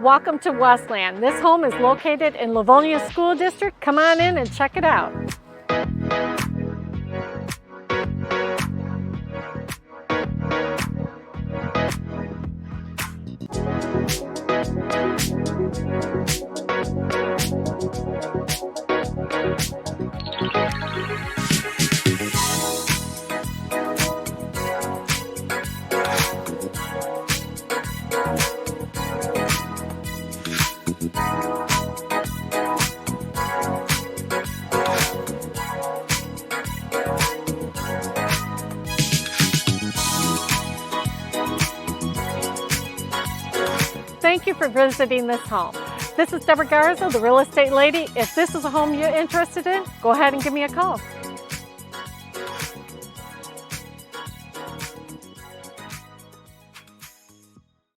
Welcome to Westland. This home is located in Livonia School District. Come on in and check it out. Thank you for visiting this home. This is Deborah Garza, the real estate lady. If this is a home you're interested in, go ahead and give me a call.